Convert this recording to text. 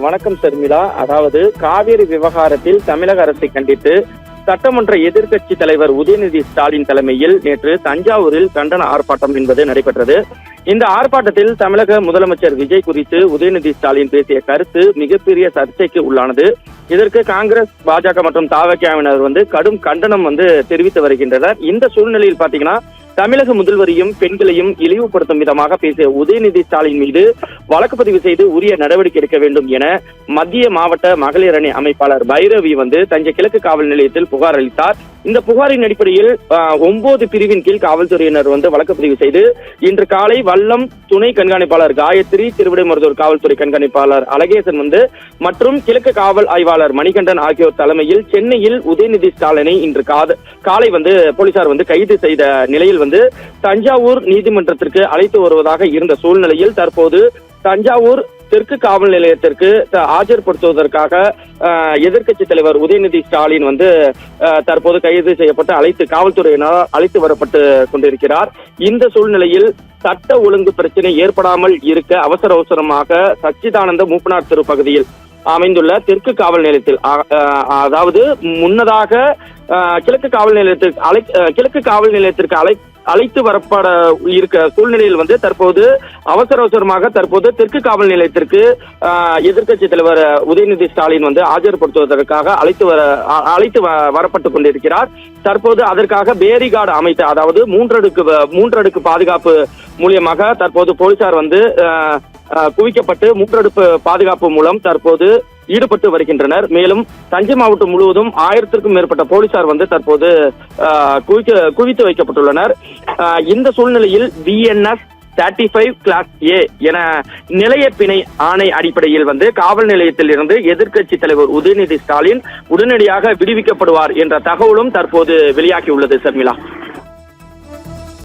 வணக்கம் சர்மிளா. அதாவது காவிரி விவகாரத்தில் தமிழக அரசை கண்டித்து சட்டமன்ற எதிர்க்கட்சி தலைவர் உதயநிதி ஸ்டாலின் தலைமையில் நேற்று தஞ்சாவூரில் கண்டன ஆர்ப்பாட்டம் என்பது நடைபெற்றது. இந்த ஆர்ப்பாட்டத்தில் தமிழக முதலமைச்சர் விஜய் குறித்து உதயநிதி ஸ்டாலின் பேசிய கருத்து மிகப்பெரிய சர்ச்சைக்கு உள்ளானது. இதற்கு காங்கிரஸ், பாஜக மற்றும் தவினர் கடும் கண்டனம் தெரிவித்து வருகின்றனர். இந்த சூழ்நிலையில் பாத்தீங்கன்னா தமிழக முதல்வரையும் பெண்களையும் இழிவுபடுத்தும் விதமாக பேசிய உதயநிதி ஸ்டாலின் மீது வழக்கு பதிவு செய்து உரிய நடவடிக்கை எடுக்க வேண்டும் என மத்திய மாவட்ட மகளிர் அணி அமைப்பாளர் பைரவி தஞ்சை கிழக்கு காவல் நிலையத்தில் புகார் அளித்தார். இந்த புகாரின் அடிப்படையில் 9 பிரிவின் கீழ் காவல்துறையினர் வழக்கு பதிவு செய்து இன்று காலை வல்லம் துணை கண்காணிப்பாளர் காயத்ரி, திருவிடைமருதூர் காவல்துறை கண்காணிப்பாளர் அழகேசன் மற்றும் கிழக்கு காவல் ஆய்வாளர் மணிகண்டன் ஆகியோர் தலைமையில் சென்னையில் உதயநிதி ஸ்டாலினை இன்று காலை போலீசார் கைது செய்த நிலையில் தஞ்சாவூர் நீதிமன்றத்திற்கு அழைத்து வருவதாக இருந்த சூழ்நிலையில் தற்போது தஞ்சாவூர் தெற்கு காவல் நிலையத்திற்கு ஆஜர்படுத்துவதற்காக எதிர்க்கட்சி தலைவர் உதயநிதி ஸ்டாலின் தற்போது கைது செய்யப்பட்டு காவல்துறையினர் அழைத்து வரப்பட்டு கொண்டிருக்கிறார். இந்த சூழ்நிலையில் சட்ட ஒழுங்கு பிரச்சனை ஏற்படாமல் இருக்க அவசரமாக சச்சிதானந்த மூப்பனார் தெரு பகுதியில் அமைந்துள்ள தெற்கு காவல் நிலையத்தில் அதாவது முன்னதாக கிழக்கு காவல் நிலையத்திற்கு அழைத்து வரப்பட இருக்க சூழ்நிலையில் தற்போது அவசரமாக தெற்கு காவல் நிலையத்திற்கு எதிர்க்கட்சி தலைவர் உதயநிதி ஸ்டாலின் ஆஜர்படுத்துவதற்காக அழைத்து வரப்பட்டுக் கொண்டிருக்கிறார். தற்போது அதற்காக பேரிகார்டு அமைத்து, அதாவது மூன்றடுக்கு பாதுகாப்பு மூலியமாக தற்போது போலீசார் குவிக்கப்பட்டு மூன்றடுப்பு பாதுகாப்பு மூலம் தற்போது ஈடுபட்டு வருகின்றனர். மேலும் தஞ்சை மாவட்டம் முழுவதும் 1000க்கும் மேற்பட்ட போலீசார் தற்போது குவித்து வைக்கப்பட்டுள்ளனர். இந்த சூழ்நிலையில் BNS 35 கிளாஸ் A என நிலைய பிணை ஆணை அடிப்படையில் காவல் நிலையத்தில் இருந்து எதிர்க்கட்சி தலைவர் உதயநிதி ஸ்டாலின் உடனடியாக விடுவிக்கப்படுவார் என்ற தகவலும் தற்போது வெளியாகியுள்ளது. சர்மிளா.